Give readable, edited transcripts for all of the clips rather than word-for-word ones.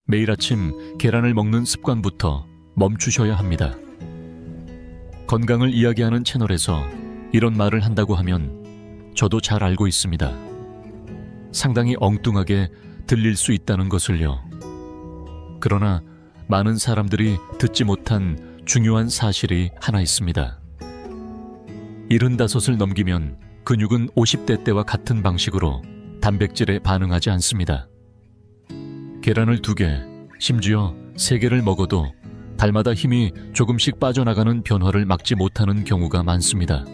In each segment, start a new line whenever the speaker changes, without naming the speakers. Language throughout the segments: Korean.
매일 아침 계란을 먹는 습관부터 멈추셔야 합니다. 건강을 이야기하는 채널에서 이런 말을 한다고 하면 저도 잘 알고 있습니다. 상당히 엉뚱하게 들릴 수 있다는 것을요. 그러나 많은 사람들이 듣지 못한 중요한 사실이 하나 있습니다. 75을 넘기면 근육은 50대 때와 같은 방식으로 단백질에 반응하지 않습니다. 계란을 2개, 심지어 3개를 먹어도 달마다 힘이 조금씩 빠져나가는 변화를 막지 못하는 경우가 많습니다.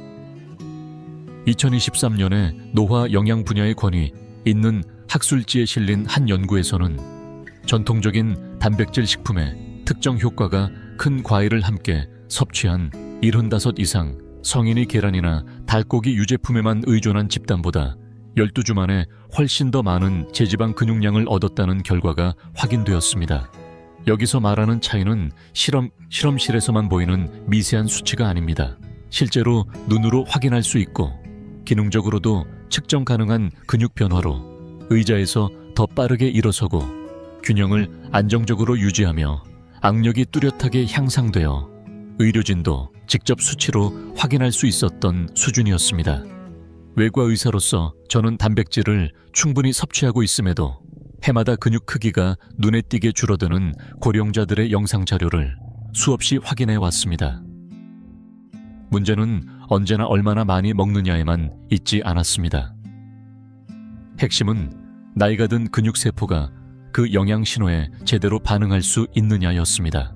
2023년에 노화 영양 분야의 권위 있는 학술지에 실린 한 연구에서는 전통적인 단백질 식품에 특정 효과가 큰 과일을 함께 섭취한 75 이상 성인이 계란이나 닭고기 유제품에만 의존한 집단보다 12주 만에 훨씬 더 많은 제지방 근육량을 얻었다는 결과가 확인되었습니다. 여기서 말하는 차이는 실험실에서만 보이는 미세한 수치가 아닙니다. 실제로 눈으로 확인할 수 있고 기능적으로도 측정 가능한 근육 변화로 의자에서 더 빠르게 일어서고 균형을 안정적으로 유지하며 악력이 뚜렷하게 향상되어 의료진도 직접 수치로 확인할 수 있었던 수준이었습니다. 외과 의사로서 저는 단백질을 충분히 섭취하고 있음에도 해마다 근육 크기가 눈에 띄게 줄어드는 고령자들의 영상 자료를 수없이 확인해 왔습니다. 문제는 언제나 얼마나 많이 먹느냐에만 있지 않았습니다. 핵심은 나이가 든 근육세포가 그 영양 신호에 제대로 반응할 수 있느냐였습니다.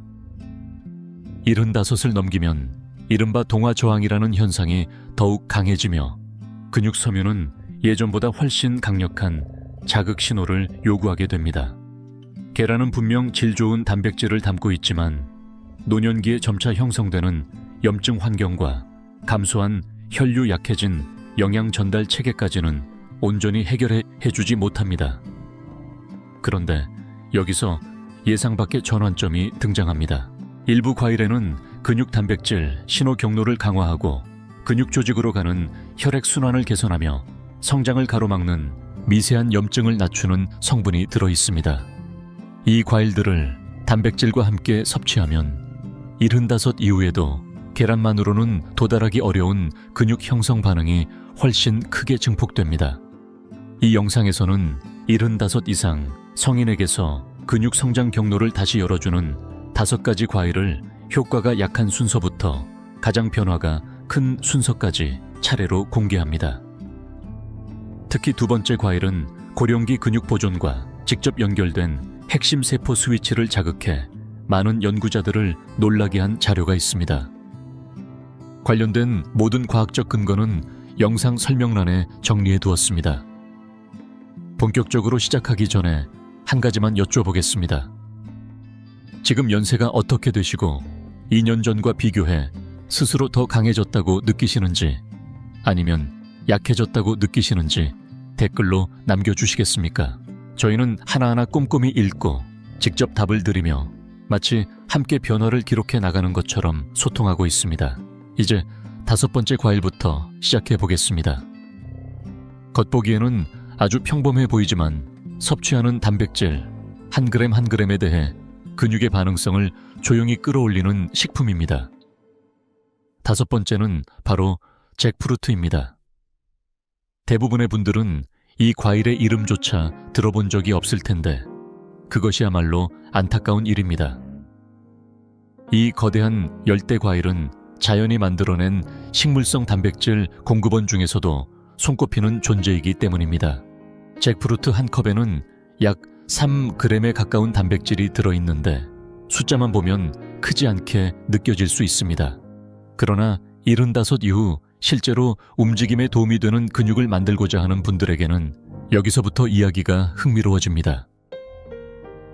75을 넘기면 이른바 동화저항이라는 현상이 더욱 강해지며 근육 섬유는 예전보다 훨씬 강력한 자극 신호를 요구하게 됩니다. 계란은 분명 질 좋은 단백질을 담고 있지만 노년기에 점차 형성되는 염증 환경과 감소한 혈류 약해진 영양 전달 체계까지는 온전히 해결해 주지 못합니다. 그런데 여기서 예상 밖의 전환점이 등장합니다. 일부 과일에는 근육 단백질 신호 경로를 강화하고 근육 조직으로 가는 혈액 순환을 개선하며 성장을 가로막는 미세한 염증을 낮추는 성분이 들어 있습니다. 이 과일들을 단백질과 함께 섭취하면 75 이후에도 계란만으로는 도달하기 어려운 근육 형성 반응이 훨씬 크게 증폭됩니다. 이 영상에서는 75 이상 성인에게서 근육 성장 경로를 다시 열어주는 5가지 과일을 효과가 약한 순서부터 가장 변화가 큰 순서까지 차례로 공개합니다. 특히 2번째 과일은 고령기 근육 보존과 직접 연결된 핵심 세포 스위치를 자극해 많은 연구자들을 놀라게 한 자료가 있습니다. 관련된 모든 과학적 근거는 영상 설명란에 정리해 두었습니다. 본격적으로 시작하기 전에 한 가지만 여쭤보겠습니다. 지금 연세가 어떻게 되시고 2년 전과 비교해 스스로 더 강해졌다고 느끼시는지 아니면 약해졌다고 느끼시는지 댓글로 남겨주시겠습니까? 저희는 하나하나 꼼꼼히 읽고 직접 답을 드리며 마치 함께 변화를 기록해 나가는 것처럼 소통하고 있습니다. 이제 5번째 과일부터 시작해 보겠습니다. 겉보기에는 아주 평범해 보이지만 섭취하는 단백질 1g 1g에 대해 근육의 반응성을 조용히 끌어올리는 식품입니다. 5번째는 바로 잭프루트입니다. 대부분의 분들은 이 과일의 이름조차 들어본 적이 없을 텐데 그것이야말로 안타까운 일입니다. 이 거대한 열대 과일은 자연이 만들어낸 식물성 단백질 공급원 중에서도 손꼽히는 존재이기 때문입니다. 잭프루트 한 컵에는 약 3g에 가까운 단백질이 들어있는데 숫자만 보면 크지 않게 느껴질 수 있습니다. 그러나 75 이후 실제로 움직임에 도움이 되는 근육을 만들고자 하는 분들에게는 여기서부터 이야기가 흥미로워집니다.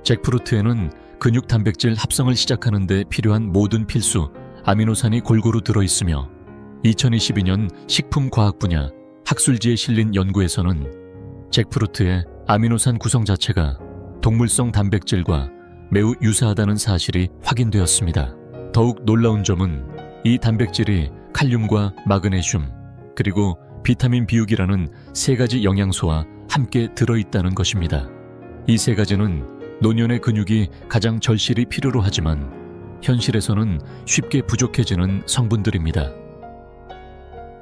잭프루트에는 근육 단백질 합성을 시작하는 데 필요한 모든 필수 아미노산이 골고루 들어있으며 2022년 식품과학 분야 학술지에 실린 연구에서는 잭프루트의 아미노산 구성 자체가 동물성 단백질과 매우 유사하다는 사실이 확인되었습니다. 더욱 놀라운 점은 이 단백질이 칼륨과 마그네슘 그리고 비타민 B6이라는 3가지 영양소와 함께 들어있다는 것입니다. 이 3가지는 노년의 근육이 가장 절실히 필요로 하지만 현실에서는 쉽게 부족해지는 성분들입니다.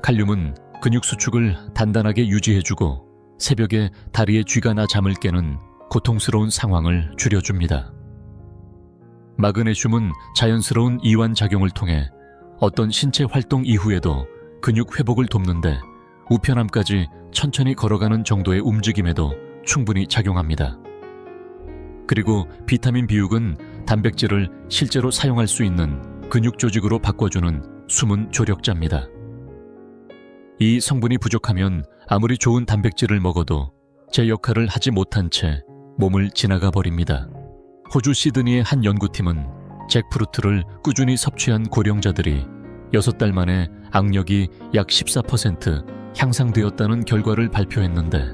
칼륨은 근육 수축을 단단하게 유지해주고 새벽에 다리에 쥐가 나 잠을 깨는 고통스러운 상황을 줄여줍니다. 마그네슘은 자연스러운 이완 작용을 통해 어떤 신체 활동 이후에도 근육 회복을 돕는데 우편함까지 천천히 걸어가는 정도의 움직임에도 충분히 작용합니다. 그리고 비타민 B6은 단백질을 실제로 사용할 수 있는 근육 조직으로 바꿔주는 숨은 조력자입니다. 이 성분이 부족하면 아무리 좋은 단백질을 먹어도 제 역할을 하지 못한 채 몸을 지나가 버립니다. 호주 시드니의 한 연구팀은 잭프루트를 꾸준히 섭취한 고령자들이 6달 만에 악력이 약 14% 향상되었다는 결과를 발표했는데,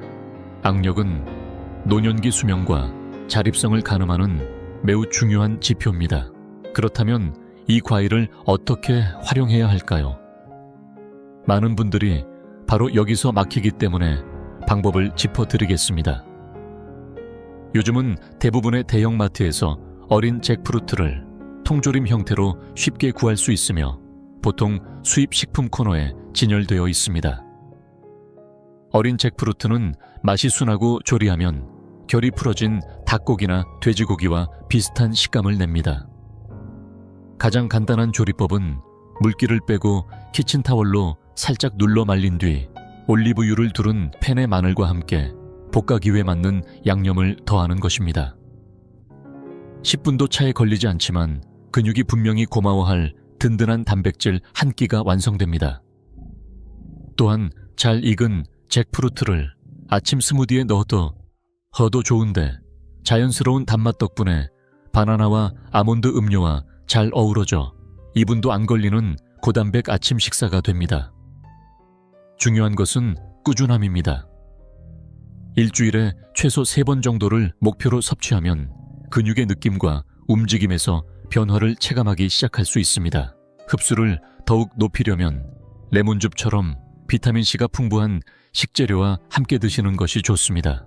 악력은 노년기 수명과 자립성을 가늠하는 매우 중요한 지표입니다. 그렇다면 이 과일을 어떻게 활용해야 할까요? 많은 분들이 바로 여기서 막히기 때문에 방법을 짚어드리겠습니다. 요즘은 대부분의 대형마트에서 어린 잭프루트를 통조림 형태로 쉽게 구할 수 있으며 보통 수입 식품 코너에 진열되어 있습니다. 어린 잭프루트는 맛이 순하고 조리하면 결이 풀어진 닭고기나 돼지고기와 비슷한 식감을 냅니다. 가장 간단한 조리법은 물기를 빼고 키친타월로 살짝 눌러 말린 뒤 올리브유를 두른 팬에 마늘과 함께 볶아기에 맞는 양념을 더하는 것입니다. 10분도 차에 걸리지 않지만 근육이 분명히 고마워할 든든한 단백질 한 끼가 완성됩니다. 또한 잘 익은 잭프루트를 아침 스무디에 넣어도 좋은데 자연스러운 단맛 덕분에 바나나와 아몬드 음료와 잘 어우러져 2분도 안 걸리는 고단백 아침 식사가 됩니다. 중요한 것은 꾸준함입니다. 일주일에 최소 3번 정도를 목표로 섭취하면 근육의 느낌과 움직임에서 변화를 체감하기 시작할 수 있습니다. 흡수를 더욱 높이려면 레몬즙처럼 비타민C가 풍부한 식재료와 함께 드시는 것이 좋습니다.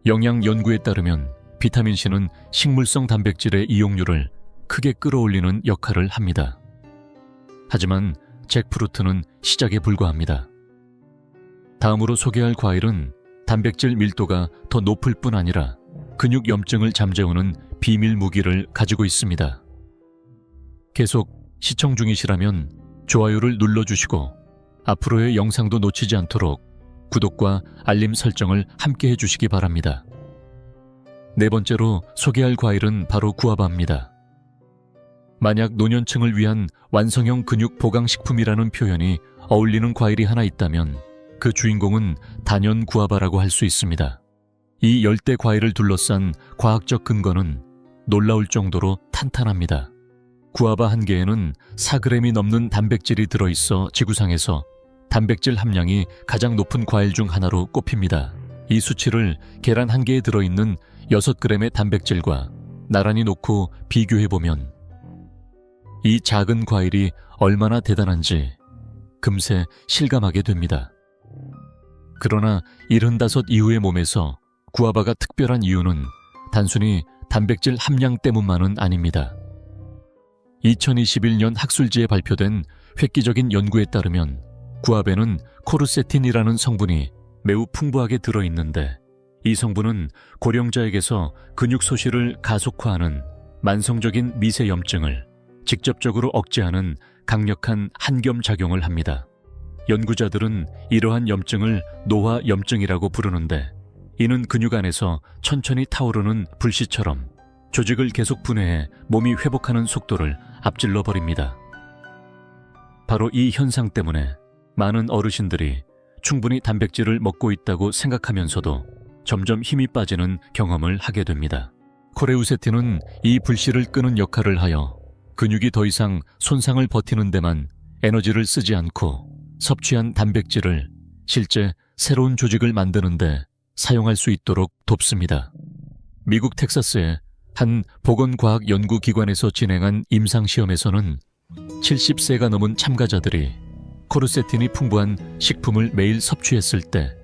영양 연구에 따르면 비타민C는 식물성 단백질의 이용률을 크게 끌어올리는 역할을 합니다. 하지만 잭프루트는 시작에 불과합니다. 다음으로 소개할 과일은 단백질 밀도가 더 높을 뿐 아니라 근육 염증을 잠재우는 비밀 무기를 가지고 있습니다. 계속 시청 중이시라면 좋아요를 눌러주시고 앞으로의 영상도 놓치지 않도록 구독과 알림 설정을 함께 해주시기 바랍니다. 네 번째로 소개할 과일은 바로 구아바입니다. 만약 노년층을 위한 완성형 근육 보강식품이라는 표현이 어울리는 과일이 하나 있다면 그 주인공은 단연 구아바라고 할 수 있습니다. 이 열대 과일을 둘러싼 과학적 근거는 놀라울 정도로 탄탄합니다. 구아바 한 개에는 4g이 넘는 단백질이 들어있어 지구상에서 단백질 함량이 가장 높은 과일 중 하나로 꼽힙니다. 이 수치를 계란 한 개에 들어있는 6g의 단백질과 나란히 놓고 비교해보면 이 작은 과일이 얼마나 대단한지 금세 실감하게 됩니다. 그러나 75 이후의 몸에서 구아바가 특별한 이유는 단순히 단백질 함량 때문만은 아닙니다. 2021년 학술지에 발표된 획기적인 연구에 따르면 구아바에는 코르세틴이라는 성분이 매우 풍부하게 들어있는데, 이 성분은 고령자에게서 근육 소실을 가속화하는 만성적인 미세염증을 직접적으로 억제하는 강력한 한겸 작용을 합니다. 연구자들은 이러한 염증을 노화염증이라고 부르는데, 이는 근육 안에서 천천히 타오르는 불씨처럼 조직을 계속 분해해 몸이 회복하는 속도를 앞질러 버립니다. 바로 이 현상 때문에 많은 어르신들이 충분히 단백질을 먹고 있다고 생각하면서도 점점 힘이 빠지는 경험을 하게 됩니다. 코레우세틴은 이 불씨를 끄는 역할을 하여 근육이 더 이상 손상을 버티는 데만 에너지를 쓰지 않고 섭취한 단백질을 실제 새로운 조직을 만드는 데 사용할 수 있도록 돕습니다. 미국 텍사스의 한 보건과학연구기관에서 진행한 임상시험에서는 70세가 넘은 참가자들이 코르세틴이 풍부한 식품을 매일 섭취했을 때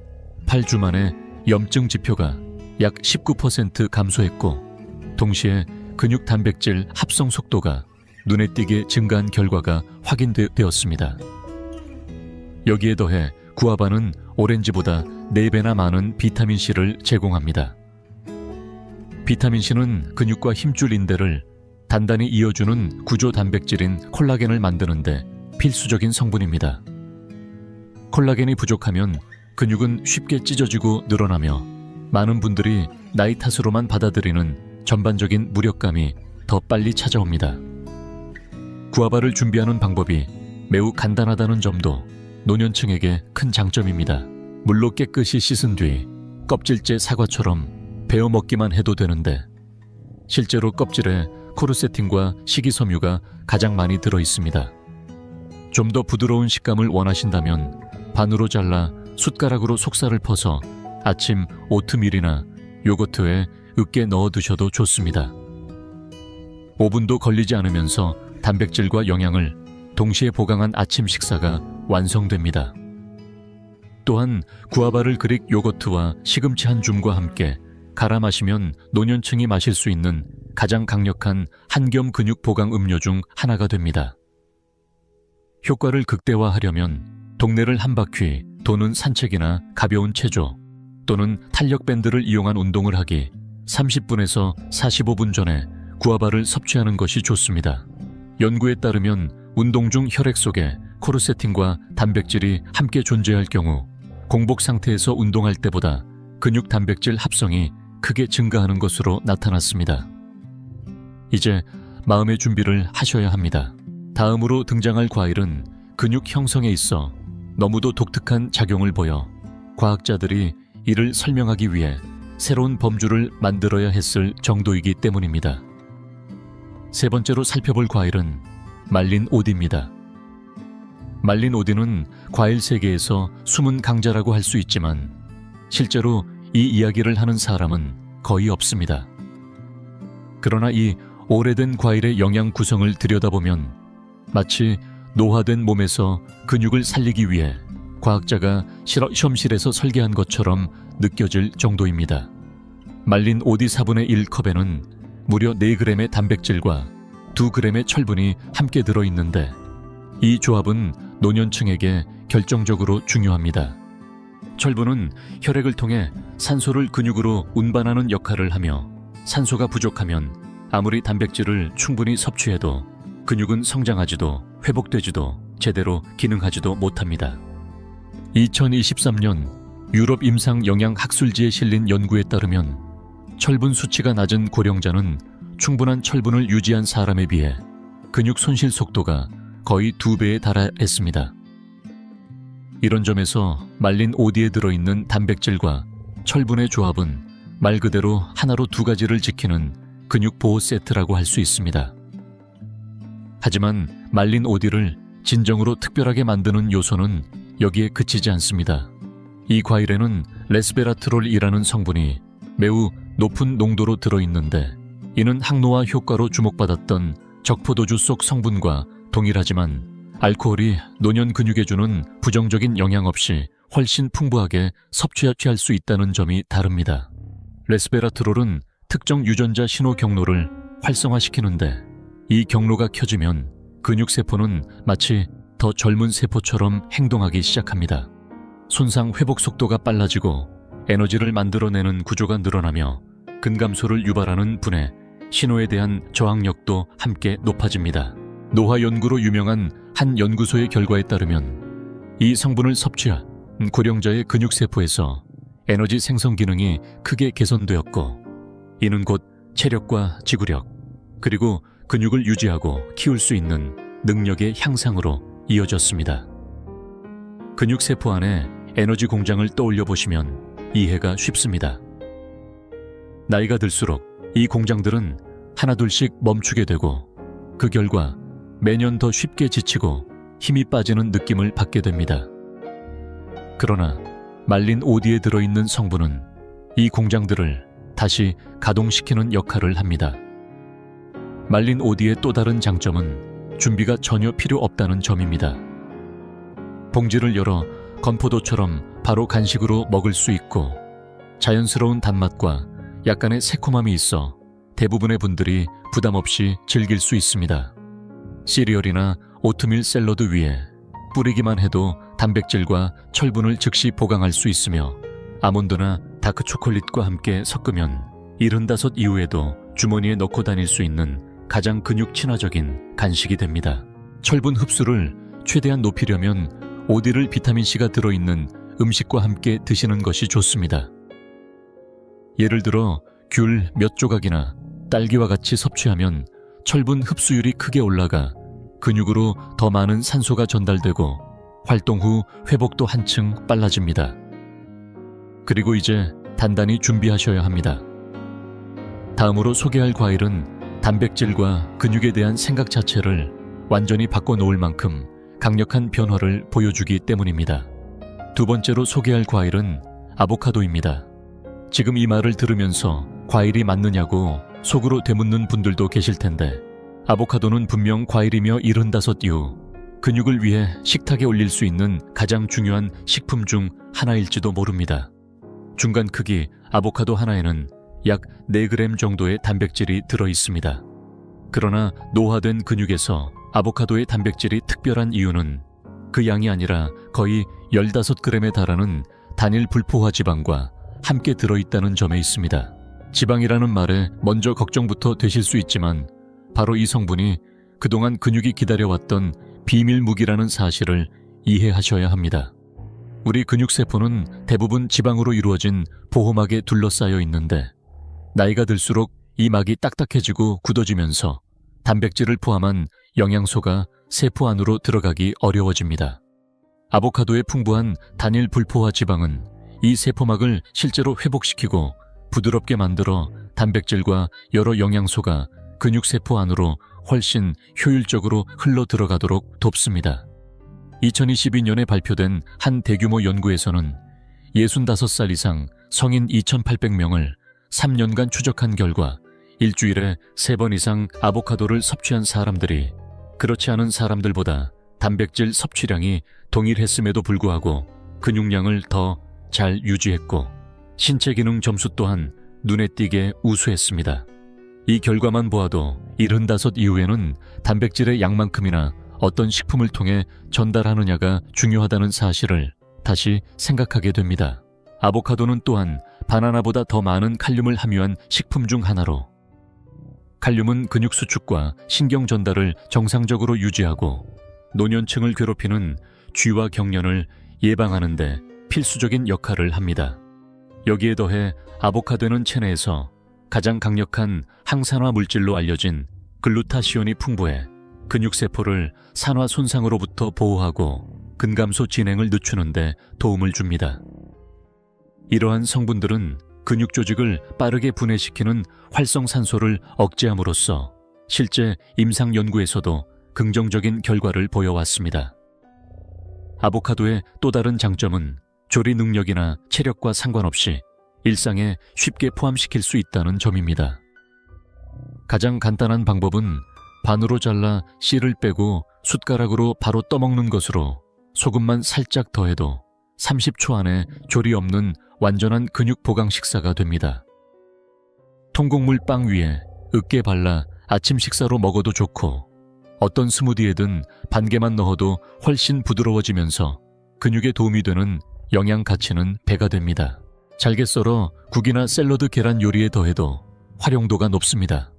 8주 만에 염증 지표가 약 19% 감소했고, 동시에 근육 단백질 합성 속도가 눈에 띄게 증가한 결과가 확인되었습니다. 여기에 더해 구아바는 오렌지보다 4배나 많은 비타민C를 제공합니다. 비타민C는 근육과 힘줄 인대를 단단히 이어주는 구조 단백질인 콜라겐을 만드는데 필수적인 성분입니다. 콜라겐이 부족하면 근육은 쉽게 찢어지고 늘어나며 많은 분들이 나이 탓으로만 받아들이는 전반적인 무력감이 더 빨리 찾아옵니다. 구아바를 준비하는 방법이 매우 간단하다는 점도 노년층에게 큰 장점입니다. 물로 깨끗이 씻은 뒤 껍질째 사과처럼 베어 먹기만 해도 되는데 실제로 껍질에 코르세틴과 식이섬유가 가장 많이 들어 있습니다. 좀 더 부드러운 식감을 원하신다면 반으로 잘라 숟가락으로 속살을 퍼서 아침 오트밀이나 요거트에 으깨 넣어 드셔도 좋습니다. 5분도 걸리지 않으면서 단백질과 영양을 동시에 보강한 아침 식사가 완성됩니다. 또한 구아바를 그릭 요거트와 시금치 한 줌과 함께 갈아 마시면 노년층이 마실 수 있는 가장 강력한 한겸 근육 보강 음료 중 하나가 됩니다. 효과를 극대화하려면 동네를 한 바퀴 도는 산책이나 가벼운 체조 또는 탄력 밴드를 이용한 운동을 하기 30분에서 45분 전에 구아바를 섭취하는 것이 좋습니다. 연구에 따르면 운동 중 혈액 속에 코르세틴과 단백질이 함께 존재할 경우 공복 상태에서 운동할 때보다 근육 단백질 합성이 크게 증가하는 것으로 나타났습니다. 이제 마음의 준비를 하셔야 합니다. 다음으로 등장할 과일은 근육 형성에 있어 너무도 독특한 작용을 보여 과학자들이 이를 설명하기 위해 새로운 범주를 만들어야 했을 정도이기 때문입니다. 세 번째로 살펴볼 과일은 말린 오디입니다. 말린 오디는 과일 세계에서 숨은 강자라고 할 수 있지만 실제로 이 이야기를 하는 사람은 거의 없습니다. 그러나 이 오래된 과일의 영양 구성을 들여다보면 마치 노화된 몸에서 근육을 살리기 위해 과학자가 실험실에서 설계한 것처럼 느껴질 정도입니다. 말린 오디 4분의 1컵에는 무려 4g의 단백질과 2g의 철분이 함께 들어있는데 이 조합은 노년층에게 결정적으로 중요합니다. 철분은 혈액을 통해 산소를 근육으로 운반하는 역할을 하며 산소가 부족하면 아무리 단백질을 충분히 섭취해도 근육은 성장하지도 회복되지도 제대로 기능하지도 못합니다. 2023년 유럽 임상 영양 학술지에 실린 연구에 따르면 철분 수치가 낮은 고령자는 충분한 철분을 유지한 사람에 비해 근육 손실 속도가 거의 2배에 달했습니다. 이런 점에서 말린 오디에 들어있는 단백질과 철분의 조합은 말 그대로 하나로 2가지를 지키는 근육 보호 세트라고 할 수 있습니다. 하지만 말린 오디를 진정으로 특별하게 만드는 요소는 여기에 그치지 않습니다. 이 과일에는 레스베라트롤이라는 성분이 매우 높은 농도로 들어있는데 이는 항노화 효과로 주목받았던 적포도주 속 성분과 동일하지만 알코올이 노년 근육에 주는 부정적인 영향 없이 훨씬 풍부하게 섭취할 수 있다는 점이 다릅니다. 레스베라트롤은 특정 유전자 신호 경로를 활성화시키는데 이 경로가 켜지면 근육세포는 마치 더 젊은 세포처럼 행동하기 시작합니다. 손상 회복 속도가 빨라지고 에너지를 만들어내는 구조가 늘어나며 근감소를 유발하는 분해, 신호에 대한 저항력도 함께 높아집니다. 노화 연구로 유명한 한 연구소의 결과에 따르면 이 성분을 섭취한 고령자의 근육세포에서 에너지 생성 기능이 크게 개선되었고 이는 곧 체력과 지구력 그리고 근육을 유지하고 키울 수 있는 능력의 향상으로 이어졌습니다. 근육세포 안에 에너지 공장을 떠올려 보시면 이해가 쉽습니다. 나이가 들수록 이 공장들은 하나둘씩 멈추게 되고 그 결과 매년 더 쉽게 지치고 힘이 빠지는 느낌을 받게 됩니다. 그러나 말린 오디에 들어있는 성분은 이 공장들을 다시 가동시키는 역할을 합니다. 말린 오디의 또 다른 장점은 준비가 전혀 필요 없다는 점입니다. 봉지를 열어 건포도처럼 바로 간식으로 먹을 수 있고 자연스러운 단맛과 약간의 새콤함이 있어 대부분의 분들이 부담 없이 즐길 수 있습니다. 시리얼이나 오트밀 샐러드 위에 뿌리기만 해도 단백질과 철분을 즉시 보강할 수 있으며 아몬드나 다크 초콜릿과 함께 섞으면 75 이후에도 주머니에 넣고 다닐 수 있는 가장 근육 친화적인 간식이 됩니다. 철분 흡수를 최대한 높이려면 오디를 비타민C가 들어있는 음식과 함께 드시는 것이 좋습니다. 예를 들어 귤 몇 조각이나 딸기와 같이 섭취하면 철분 흡수율이 크게 올라가 근육으로 더 많은 산소가 전달되고 활동 후 회복도 한층 빨라집니다. 그리고 이제 단단히 준비하셔야 합니다. 다음으로 소개할 과일은 단백질과 근육에 대한 생각 자체를 완전히 바꿔놓을 만큼 강력한 변화를 보여주기 때문입니다. 두 번째로 소개할 과일은 아보카도입니다. 지금 이 말을 들으면서 과일이 맞느냐고 속으로 되묻는 분들도 계실 텐데 아보카도는 분명 과일이며 75 이후 근육을 위해 식탁에 올릴 수 있는 가장 중요한 식품 중 하나일지도 모릅니다. 중간 크기 아보카도 하나에는 약 4g 정도의 단백질이 들어있습니다. 그러나 노화된 근육에서 아보카도의 단백질이 특별한 이유는 그 양이 아니라 거의 15g에 달하는 단일 불포화 지방과 함께 들어있다는 점에 있습니다. 지방이라는 말에 먼저 걱정부터 되실 수 있지만 바로 이 성분이 그동안 근육이 기다려왔던 비밀 무기라는 사실을 이해하셔야 합니다. 우리 근육세포는 대부분 지방으로 이루어진 보호막에 둘러싸여 있는데 나이가 들수록 이 막이 딱딱해지고 굳어지면서 단백질을 포함한 영양소가 세포 안으로 들어가기 어려워집니다. 아보카도의 풍부한 단일 불포화 지방은 이 세포막을 실제로 회복시키고 부드럽게 만들어 단백질과 여러 영양소가 근육세포 안으로 훨씬 효율적으로 흘러 들어가도록 돕습니다. 2022년에 발표된 한 대규모 연구에서는 65살 이상 성인 2,800명을 3년간 추적한 결과 일주일에 3번 이상 아보카도를 섭취한 사람들이 그렇지 않은 사람들보다 단백질 섭취량이 동일했음에도 불구하고 근육량을 더 잘 유지했고 신체 기능 점수 또한 눈에 띄게 우수했습니다. 이 결과만 보아도 75 이후에는 단백질의 양만큼이나 어떤 식품을 통해 전달하느냐가 중요하다는 사실을 다시 생각하게 됩니다. 아보카도는 또한 바나나보다 더 많은 칼륨을 함유한 식품 중 하나로 칼륨은 근육 수축과 신경 전달을 정상적으로 유지하고 노년층을 괴롭히는 쥐와 경련을 예방하는 데 필수적인 역할을 합니다. 여기에 더해 아보카도는 체내에서 가장 강력한 항산화 물질로 알려진 글루타시온이 풍부해 근육세포를 산화 손상으로부터 보호하고 근감소 진행을 늦추는 데 도움을 줍니다. 이러한 성분들은 근육 조직을 빠르게 분해시키는 활성산소를 억제함으로써 실제 임상 연구에서도 긍정적인 결과를 보여왔습니다. 아보카도의 또 다른 장점은 조리 능력이나 체력과 상관없이 일상에 쉽게 포함시킬 수 있다는 점입니다. 가장 간단한 방법은 반으로 잘라 씨를 빼고 숟가락으로 바로 떠먹는 것으로 소금만 살짝 더해도 30초 안에 조리 없는 완전한 근육 보강 식사가 됩니다. 통곡물 빵 위에 으깨 발라 아침 식사로 먹어도 좋고 어떤 스무디에든 반 개만 넣어도 훨씬 부드러워지면서 근육에 도움이 되는 영양 가치는 배가 됩니다. 잘게 썰어 국이나 샐러드 계란 요리에 더해도 활용도가 높습니다.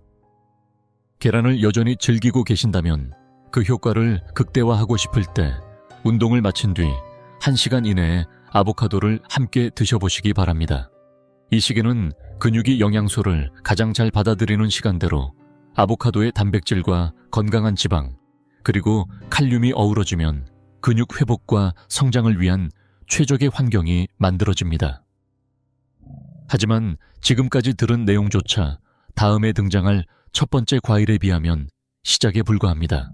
계란을 여전히 즐기고 계신다면 그 효과를 극대화하고 싶을 때 운동을 마친 뒤 1시간 이내에 아보카도를 함께 드셔보시기 바랍니다. 이 시기는 근육이 영양소를 가장 잘 받아들이는 시간대로 아보카도의 단백질과 건강한 지방, 그리고 칼륨이 어우러지면 근육 회복과 성장을 위한 최적의 환경이 만들어집니다. 하지만 지금까지 들은 내용조차 다음에 등장할 첫 번째 과일에 비하면 시작에 불과합니다.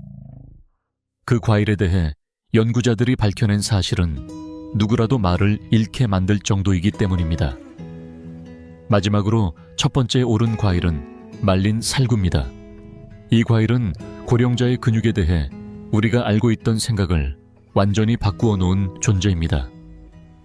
그 과일에 대해 연구자들이 밝혀낸 사실은 누구라도 말을 잃게 만들 정도이기 때문입니다. 마지막으로 첫 번째에 오른 과일은 말린 살구입니다. 이 과일은 고령자의 근육에 대해 우리가 알고 있던 생각을 완전히 바꾸어 놓은 존재입니다.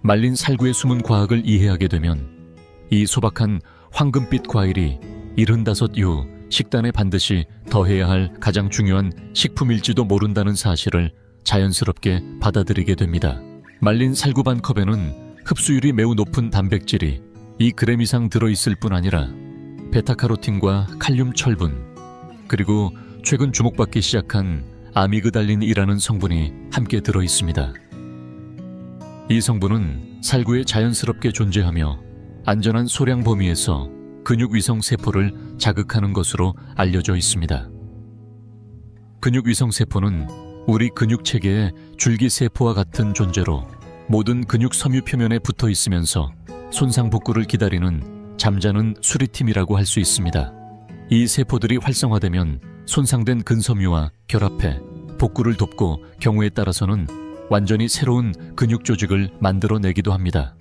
말린 살구의 숨은 과학을 이해하게 되면 이 소박한 황금빛 과일이 75 이후 식단에 반드시 더해야 할 가장 중요한 식품일지도 모른다는 사실을 자연스럽게 받아들이게 됩니다. 말린 살구 반 컵에는 흡수율이 매우 높은 단백질이 2g 이상 들어있을 뿐 아니라 베타카로틴과 칼륨 철분, 그리고 최근 주목받기 시작한 아미그달린이라는 성분이 함께 들어있습니다. 이 성분은 살구에 자연스럽게 존재하며 안전한 소량 범위에서 근육위성 세포를 자극하는 것으로 알려져 있습니다. 근육위성 세포는 우리 근육체계의 줄기세포와 같은 존재로 모든 근육 섬유 표면에 붙어 있으면서 손상복구를 기다리는 잠자는 수리팀이라고 할 수 있습니다. 이 세포들이 활성화되면 손상된 근섬유와 결합해 복구를 돕고 경우에 따라서는 완전히 새로운 근육 조직을 만들어내기도 합니다.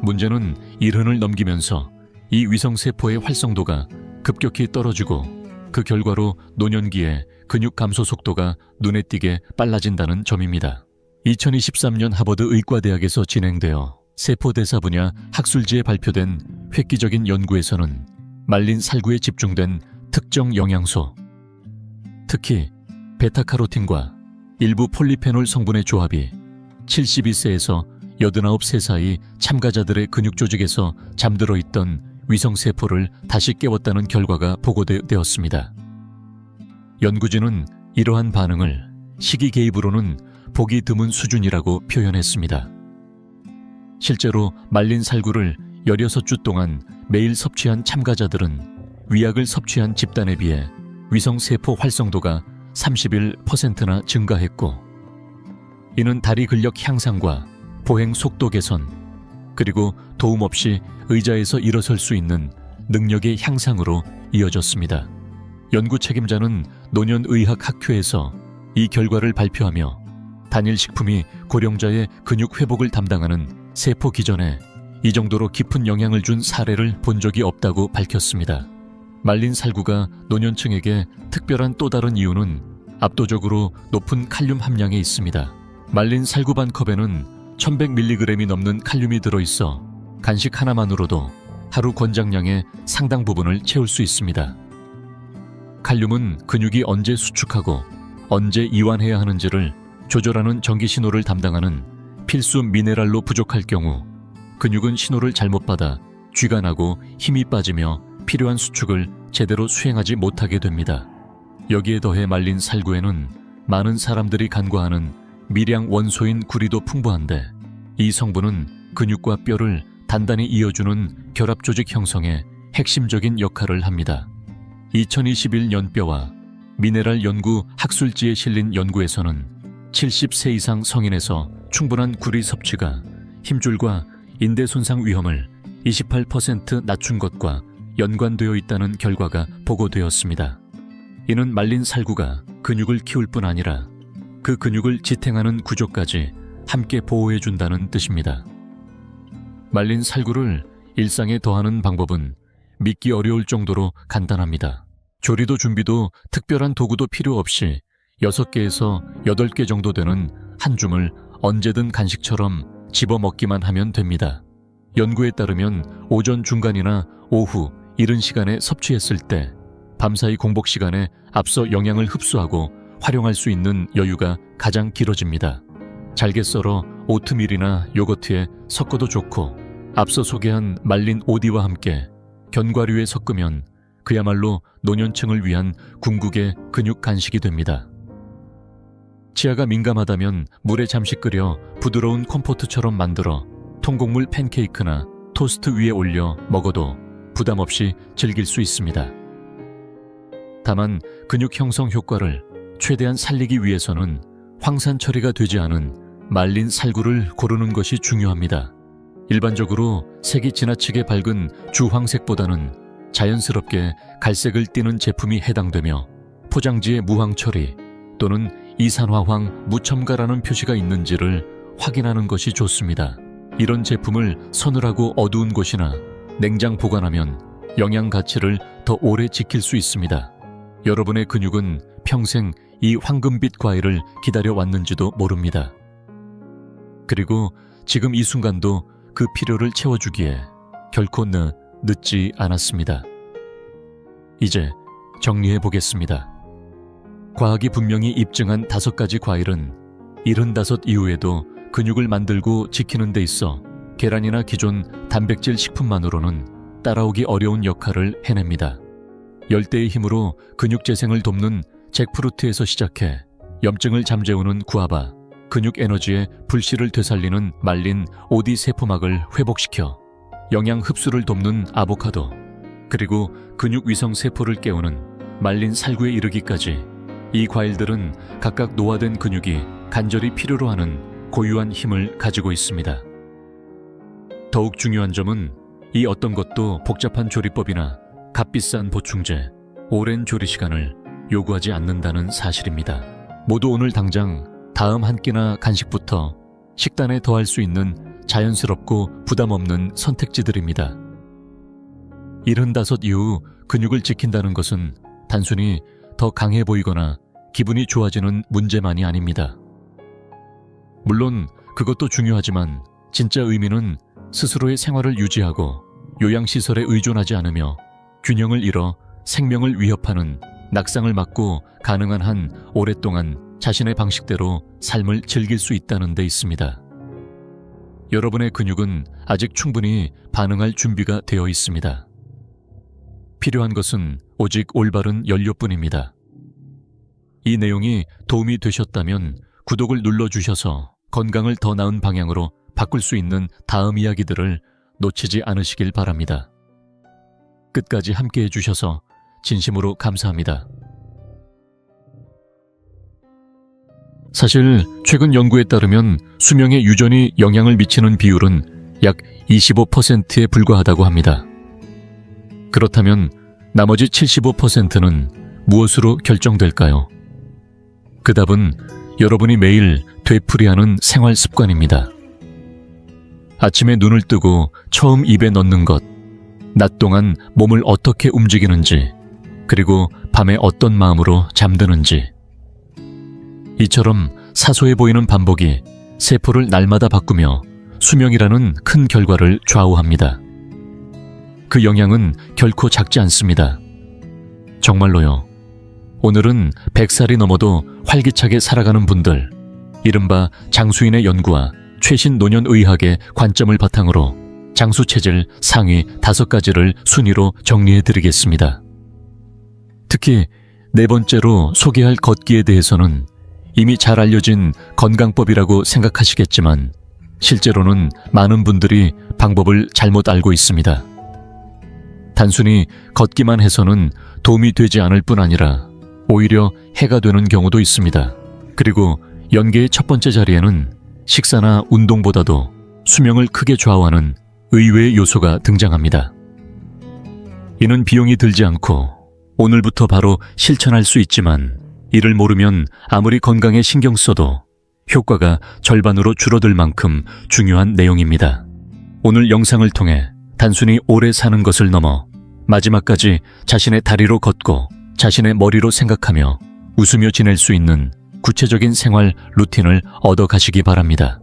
문제는 1흔을 넘기면서 이 위성세포의 활성도가 급격히 떨어지고 그 결과로 노년기에 근육 감소 속도가 눈에 띄게 빨라진다는 점입니다. 2023년 하버드 의과대학에서 진행되어 세포대사 분야 학술지에 발표된 획기적인 연구에서는 말린 살구에 집중된 특정 영양소, 특히 베타카로틴과 일부 폴리페놀 성분의 조합이 72세에서 89세 사이 참가자들의 근육 조직에서 잠들어 있던 위성세포를 다시 깨웠다는 결과가 보고되었습니다. 연구진은 이러한 반응을 식이 개입으로는 보기 드문 수준이라고 표현했습니다. 실제로 말린 살구를 16주 동안 매일 섭취한 참가자들은 위약을 섭취한 집단에 비해 위성세포 활성도가 31%나 증가했고, 이는 다리 근력 향상과 보행 속도 개선, 그리고 도움 없이 의자에서 일어설 수 있는 능력의 향상으로 이어졌습니다. 연구 책임자는 노년의학학회에서 이 결과를 발표하며 단일식품이 고령자의 근육 회복을 담당하는 세포 기전에 이 정도로 깊은 영향을 준 사례를 본 적이 없다고 밝혔습니다. 말린 살구가 노년층에게 특별한 또 다른 이유는 압도적으로 높은 칼륨 함량에 있습니다. 말린 살구 반 컵에는 1100mg이 넘는 칼륨이 들어있어 간식 하나만으로도 하루 권장량의 상당 부분을 채울 수 있습니다. 칼륨은 근육이 언제 수축하고 언제 이완해야 하는지를 조절하는 전기 신호를 담당하는 필수 미네랄로 부족할 경우 근육은 신호를 잘못 받아 쥐가 나고 힘이 빠지며 필요한 수축을 제대로 수행하지 못하게 됩니다. 여기에 더해 말린 살구에는 많은 사람들이 간과하는 미량 원소인 구리도 풍부한데, 이 성분은 근육과 뼈를 단단히 이어주는 결합조직 형성에 핵심적인 역할을 합니다. 2021년 뼈와 미네랄 연구 학술지에 실린 연구에서는 70세 이상 성인에서 충분한 구리 섭취가 힘줄과 인대 손상 위험을 28% 낮춘 것과 연관되어 있다는 결과가 보고되었습니다. 이는 말린 살구가 근육을 키울 뿐 아니라 그 근육을 지탱하는 구조까지 함께 보호해준다는 뜻입니다. 말린 살구를 일상에 더하는 방법은 믿기 어려울 정도로 간단합니다. 조리도 준비도 특별한 도구도 필요 없이 6개에서 8개 정도 되는 한 줌을 언제든 간식처럼 집어먹기만 하면 됩니다. 연구에 따르면 오전 중간이나 오후 이른 시간에 섭취했을 때 밤사이 공복 시간에 앞서 영양을 흡수하고 활용할 수 있는 여유가 가장 길어집니다. 잘게 썰어 오트밀이나 요거트에 섞어도 좋고, 앞서 소개한 말린 오디와 함께 견과류에 섞으면 그야말로 노년층을 위한 궁극의 근육 간식이 됩니다. 치아가 민감하다면 물에 잠시 끓여 부드러운 콤포트처럼 만들어 통곡물 팬케이크나 토스트 위에 올려 먹어도 부담 없이 즐길 수 있습니다. 다만 근육 형성 효과를 최대한 살리기 위해서는 황산 처리가 되지 않은 말린 살구를 고르는 것이 중요합니다. 일반적으로 색이 지나치게 밝은 주황색보다는 자연스럽게 갈색을 띠는 제품이 해당되며, 포장지에 무황 처리 또는 이산화황 무첨가라는 표시가 있는지를 확인하는 것이 좋습니다. 이런 제품을 서늘하고 어두운 곳이나 냉장 보관하면 영양 가치를 더 오래 지킬 수 있습니다. 여러분의 근육은 평생 이 황금빛 과일을 기다려왔는지도 모릅니다. 그리고 지금 이 순간도 그 필요를 채워주기에 결코 늦지 않았습니다. 이제 정리해 보겠습니다. 과학이 분명히 입증한 5가지 과일은 75 이후에도 근육을 만들고 지키는 데 있어 계란이나 기존 단백질 식품만으로는 따라오기 어려운 역할을 해냅니다. 열대의 힘으로 근육 재생을 돕는 잭프루트에서 시작해 염증을 잠재우는 구아바, 근육 에너지의 불씨를 되살리는 말린 오디 세포막을 회복시켜 영양 흡수를 돕는 아보카도, 그리고 근육 위성 세포를 깨우는 말린 살구에 이르기까지 이 과일들은 각각 노화된 근육이 간절히 필요로 하는 고유한 힘을 가지고 있습니다. 더욱 중요한 점은 이 어떤 것도 복잡한 조리법이나 값비싼 보충제, 오랜 조리 시간을 요구하지 않는다는 사실입니다. 모두 오늘 당장 다음 한 끼나 간식부터 식단에 더할 수 있는 자연스럽고 부담 없는 선택지들입니다. 75 이후 근육을 지킨다는 것은 단순히 더 강해 보이거나 기분이 좋아지는 문제만이 아닙니다. 물론 그것도 중요하지만 진짜 의미는 스스로의 생활을 유지하고 요양시설에 의존하지 않으며 균형을 잃어 생명을 위협하는 낙상을 막고 가능한 한 오랫동안 자신의 방식대로 삶을 즐길 수 있다는 데 있습니다. 여러분의 근육은 아직 충분히 반응할 준비가 되어 있습니다. 필요한 것은 오직 올바른 연료뿐입니다. 이 내용이 도움이 되셨다면 구독을 눌러주셔서 건강을 더 나은 방향으로 바꿀 수 있는 다음 이야기들을 놓치지 않으시길 바랍니다. 끝까지 함께 해주셔서 진심으로 감사합니다. 사실 최근 연구에 따르면 수명에 유전이 영향을 미치는 비율은 약 25%에 불과하다고 합니다. 그렇다면 나머지 75%는 무엇으로 결정될까요? 그 답은 여러분이 매일 되풀이하는 생활 습관입니다. 아침에 눈을 뜨고 처음 입에 넣는 것, 낮 동안 몸을 어떻게 움직이는지, 그리고 밤에 어떤 마음으로 잠드는지. 이처럼 사소해 보이는 반복이 세포를 날마다 바꾸며 수명이라는 큰 결과를 좌우합니다. 그 영향은 결코 작지 않습니다. 정말로요. 오늘은 100살이 넘어도 활기차게 살아가는 분들, 이른바 장수인의 연구와 최신 노년의학의 관점을 바탕으로 장수체질 상위 5가지를 순위로 정리해드리겠습니다. 특히 4번째로 소개할 걷기에 대해서는 이미 잘 알려진 건강법이라고 생각하시겠지만 실제로는 많은 분들이 방법을 잘못 알고 있습니다. 단순히 걷기만 해서는 도움이 되지 않을 뿐 아니라 오히려 해가 되는 경우도 있습니다. 그리고 연계의 1번째 자리에는 식사나 운동보다도 수명을 크게 좌우하는 의외의 요소가 등장합니다. 이는 비용이 들지 않고 오늘부터 바로 실천할 수 있지만 이를 모르면 아무리 건강에 신경 써도 효과가 절반으로 줄어들 만큼 중요한 내용입니다. 오늘 영상을 통해 단순히 오래 사는 것을 넘어 마지막까지 자신의 다리로 걷고 자신의 머리로 생각하며 웃으며 지낼 수 있는 구체적인 생활 루틴을 얻어가시기 바랍니다.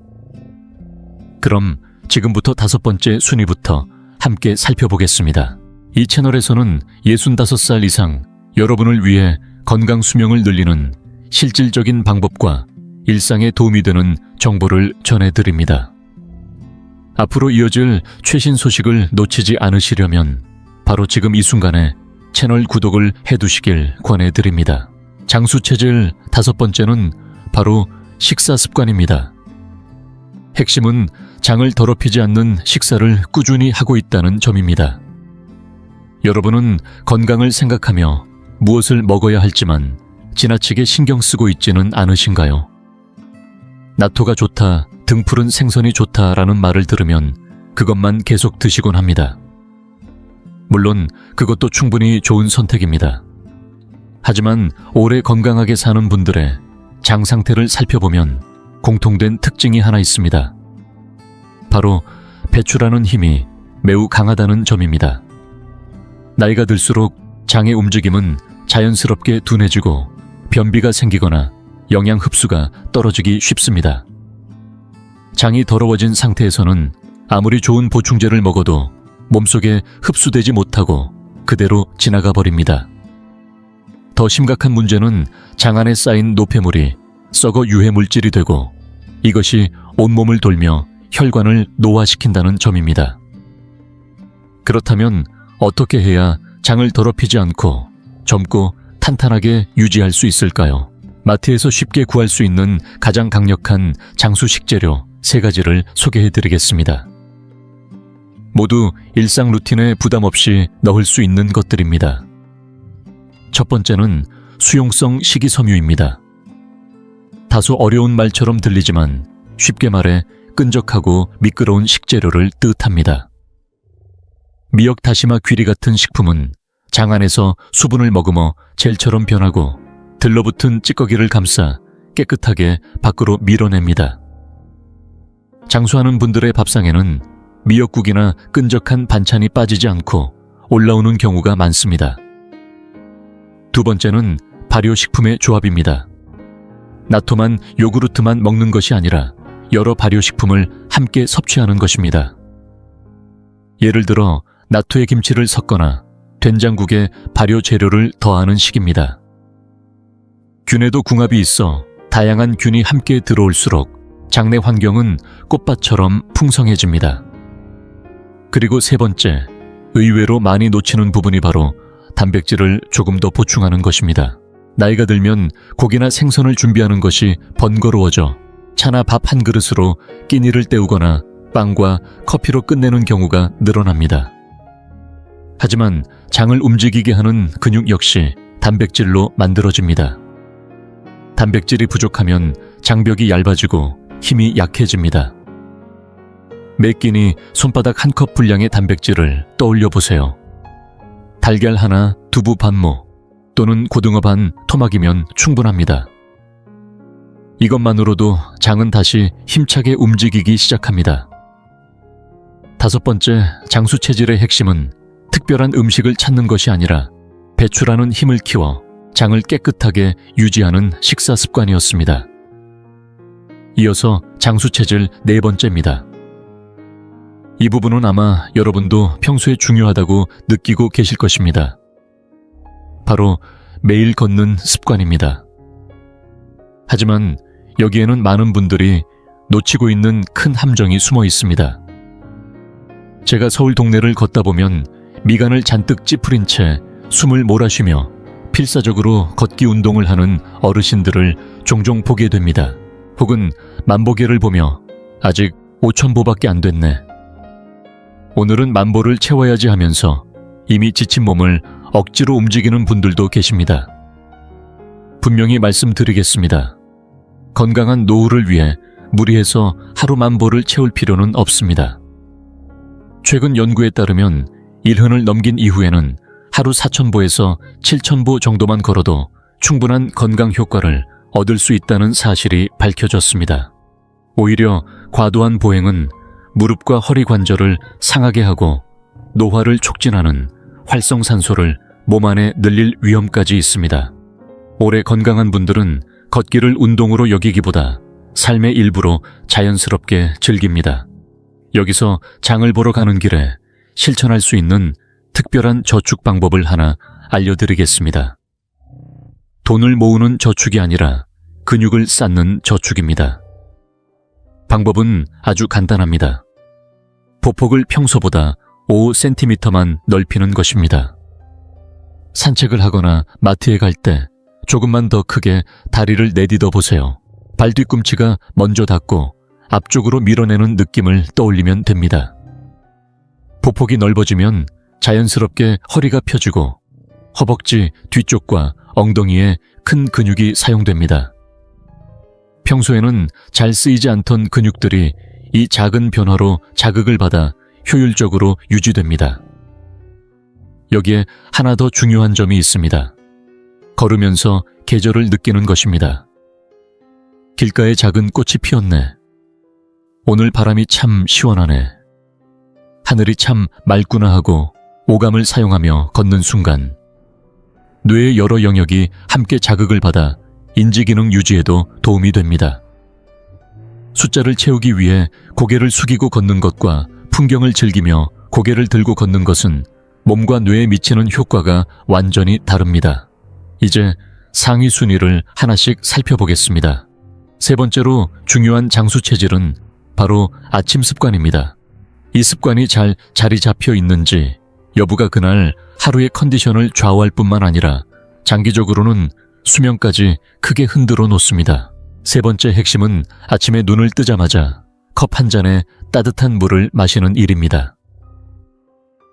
그럼 지금부터 5번째 순위부터 함께 살펴보겠습니다. 이 채널에서는 65살 이상 여러분을 위해 건강 수명을 늘리는 실질적인 방법과 일상에 도움이 되는 정보를 전해드립니다. 앞으로 이어질 최신 소식을 놓치지 않으시려면 바로 지금 이 순간에 채널 구독을 해두시길 권해드립니다. 장수체질 5번째는 바로 식사 습관입니다. 핵심은 장을 더럽히지 않는 식사를 꾸준히 하고 있다는 점입니다. 여러분은 건강을 생각하며 무엇을 먹어야 할지만 지나치게 신경 쓰고 있지는 않으신가요? 나토가 좋다, 등푸른 생선이 좋다라는 말을 들으면 그것만 계속 드시곤 합니다. 물론 그것도 충분히 좋은 선택입니다. 하지만 오래 건강하게 사는 분들의 장 상태를 살펴보면 공통된 특징이 하나 있습니다. 바로 배출하는 힘이 매우 강하다는 점입니다. 나이가 들수록 장의 움직임은 자연스럽게 둔해지고 변비가 생기거나 영양 흡수가 떨어지기 쉽습니다. 장이 더러워진 상태에서는 아무리 좋은 보충제를 먹어도 몸속에 흡수되지 못하고 그대로 지나가 버립니다. 더 심각한 문제는 장 안에 쌓인 노폐물이 썩어 유해 물질이 되고 이것이 온몸을 돌며 혈관을 노화시킨다는 점입니다. 그렇다면 어떻게 해야 장을 더럽히지 않고 젊고 탄탄하게 유지할 수 있을까요? 마트에서 쉽게 구할 수 있는 가장 강력한 장수 식재료 3가지를 소개해드리겠습니다. 모두 일상 루틴에 부담 없이 넣을 수 있는 것들입니다. 첫 번째는 수용성 식이섬유입니다. 다소 어려운 말처럼 들리지만 쉽게 말해 끈적하고 미끄러운 식재료를 뜻합니다. 미역 다시마 귀리 같은 식품은 장 안에서 수분을 머금어 젤처럼 변하고 들러붙은 찌꺼기를 감싸 깨끗하게 밖으로 밀어냅니다. 장수하는 분들의 밥상에는 미역국이나 끈적한 반찬이 빠지지 않고 올라오는 경우가 많습니다. 두 번째는 발효식품의 조합입니다. 나토만 요구르트만 먹는 것이 아니라 여러 발효식품을 함께 섭취하는 것입니다. 예를 들어 나토에 김치를 섞거나 된장국에 발효 재료를 더하는 식입니다. 균에도 궁합이 있어 다양한 균이 함께 들어올수록 장내 환경은 꽃밭처럼 풍성해집니다. 그리고 세 번째, 의외로 많이 놓치는 부분이 바로 단백질을 조금 더 보충하는 것입니다. 나이가 들면 고기나 생선을 준비하는 것이 번거로워져 차나 밥 한 그릇으로 끼니를 때우거나 빵과 커피로 끝내는 경우가 늘어납니다. 하지만 장을 움직이게 하는 근육 역시 단백질로 만들어집니다. 단백질이 부족하면 장벽이 얇아지고 힘이 약해집니다. 매 끼니 손바닥 한 컵 분량의 단백질을 떠올려 보세요. 달걀 하나, 두부 반모 또는 고등어 반 토막이면 충분합니다. 이것만으로도 장은 다시 힘차게 움직이기 시작합니다. 다섯 번째, 장수 체질의 핵심은 특별한 음식을 찾는 것이 아니라 배출하는 힘을 키워 장을 깨끗하게 유지하는 식사 습관이었습니다. 이어서 장수 체질 4번째입니다. 이 부분은 아마 여러분도 평소에 중요하다고 느끼고 계실 것입니다. 바로 매일 걷는 습관입니다. 하지만 여기에는 많은 분들이 놓치고 있는 큰 함정이 숨어 있습니다. 제가 서울 동네를 걷다 보면 미간을 잔뜩 찌푸린 채 숨을 몰아쉬며 필사적으로 걷기 운동을 하는 어르신들을 종종 보게 됩니다. 혹은 만보계를 보며 아직 5,000보밖에 안 됐네. 오늘은 10,000보를 채워야지 하면서 이미 지친 몸을 억지로 움직이는 분들도 계십니다. 분명히 말씀드리겠습니다. 건강한 노후를 위해 무리해서 하루 10,000보를 채울 필요는 없습니다. 최근 연구에 따르면 1흔을 넘긴 이후에는 하루 4,000보에서 7,000보 정도만 걸어도 충분한 건강 효과를 얻을 수 있다는 사실이 밝혀졌습니다. 오히려 과도한 보행은 무릎과 허리 관절을 상하게 하고 노화를 촉진하는 활성산소를 몸 안에 늘릴 위험까지 있습니다. 오래 건강한 분들은 걷기를 운동으로 여기기보다 삶의 일부로 자연스럽게 즐깁니다. 여기서 장을 보러 가는 길에 실천할 수 있는 특별한 저축 방법을 하나 알려드리겠습니다. 돈을 모으는 저축이 아니라 근육을 쌓는 저축입니다. 방법은 아주 간단합니다. 보폭을 평소보다 5cm만 넓히는 것입니다. 산책을 하거나 마트에 갈 때 조금만 더 크게 다리를 내딛어 보세요. 발 뒤꿈치가 먼저 닿고 앞쪽으로 밀어내는 느낌을 떠올리면 됩니다. 보폭이 넓어지면 자연스럽게 허리가 펴지고 허벅지 뒤쪽과 엉덩이에 큰 근육이 사용됩니다. 평소에는 잘 쓰이지 않던 근육들이 이 작은 변화로 자극을 받아 효율적으로 유지됩니다. 여기에 하나 더 중요한 점이 있습니다. 걸으면서 계절을 느끼는 것입니다. 길가에 작은 꽃이 피었네. 오늘 바람이 참 시원하네. 하늘이 참 맑구나 하고 오감을 사용하며 걷는 순간 뇌의 여러 영역이 함께 자극을 받아 인지기능 유지에도 도움이 됩니다. 숫자를 채우기 위해 고개를 숙이고 걷는 것과 풍경을 즐기며 고개를 들고 걷는 것은 몸과 뇌에 미치는 효과가 완전히 다릅니다. 이제 상위 순위를 하나씩 살펴보겠습니다. 세 번째로 중요한 장수 체질은 바로 아침 습관입니다. 이 습관이 잘 자리 잡혀 있는지 여부가 그날 하루의 컨디션을 좌우할 뿐만 아니라 장기적으로는 수명까지 크게 흔들어 놓습니다. 세 번째 핵심은 아침에 눈을 뜨자마자 컵 한 잔에 따뜻한 물을 마시는 일입니다.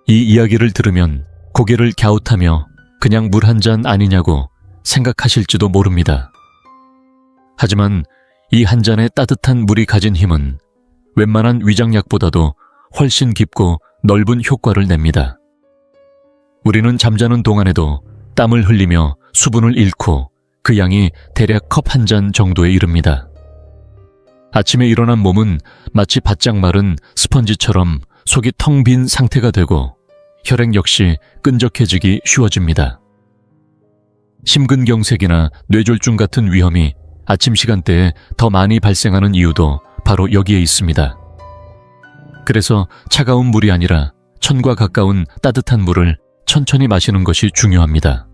이 이야기를 들으면 고개를 갸웃하며 그냥 물 한 잔 아니냐고 생각하실지도 모릅니다. 하지만 이 한 잔의 따뜻한 물이 가진 힘은 웬만한 위장약보다도 훨씬 깊고 넓은 효과를 냅니다. 우리는 잠자는 동안에도 땀을 흘리며 수분을 잃고 그 양이 대략 컵 한 잔 정도에 이릅니다. 아침에 일어난 몸은 마치 바짝 마른 스펀지처럼 속이 텅 빈 상태가 되고 혈액 역시 끈적해지기 쉬워집니다. 심근경색이나 뇌졸중 같은 위험이 아침 시간대에 더 많이 발생하는 이유도 바로 여기에 있습니다. 그래서 차가운 물이 아니라 천과 가까운 따뜻한 물을 천천히 마시는 것이 중요합니다.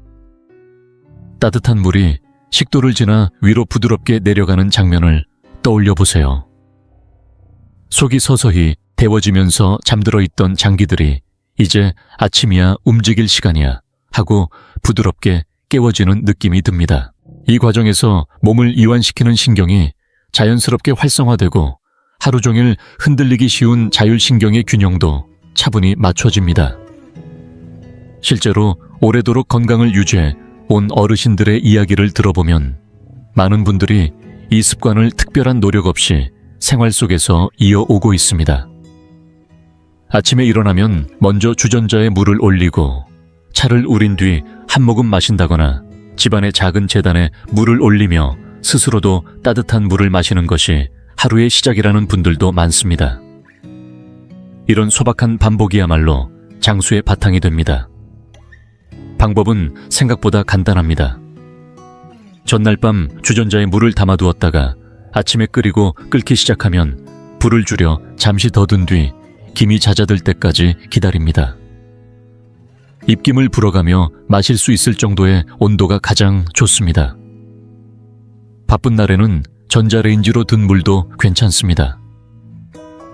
따뜻한 물이 식도를 지나 위로 부드럽게 내려가는 장면을 떠올려 보세요. 속이 서서히 데워지면서 잠들어 있던 장기들이 이제 아침이야 움직일 시간이야 하고 부드럽게 깨워지는 느낌이 듭니다. 이 과정에서 몸을 이완시키는 신경이 자연스럽게 활성화되고 하루 종일 흔들리기 쉬운 자율신경의 균형도 차분히 맞춰집니다. 실제로 오래도록 건강을 유지해 온 어르신들의 이야기를 들어보면 많은 분들이 이 습관을 특별한 노력 없이 생활 속에서 이어오고 있습니다. 아침에 일어나면 먼저 주전자에 물을 올리고 차를 우린 뒤 한 모금 마신다거나 집안의 작은 재단에 물을 올리며 스스로도 따뜻한 물을 마시는 것이 하루의 시작이라는 분들도 많습니다. 이런 소박한 반복이야말로 장수의 바탕이 됩니다. 방법은 생각보다 간단합니다. 전날 밤 주전자에 물을 담아두었다가 아침에 끓이고 끓기 시작하면 불을 줄여 잠시 더 둔 뒤 김이 잦아들 때까지 기다립니다. 입김을 불어가며 마실 수 있을 정도의 온도가 가장 좋습니다. 바쁜 날에는 전자레인지로 든 물도 괜찮습니다.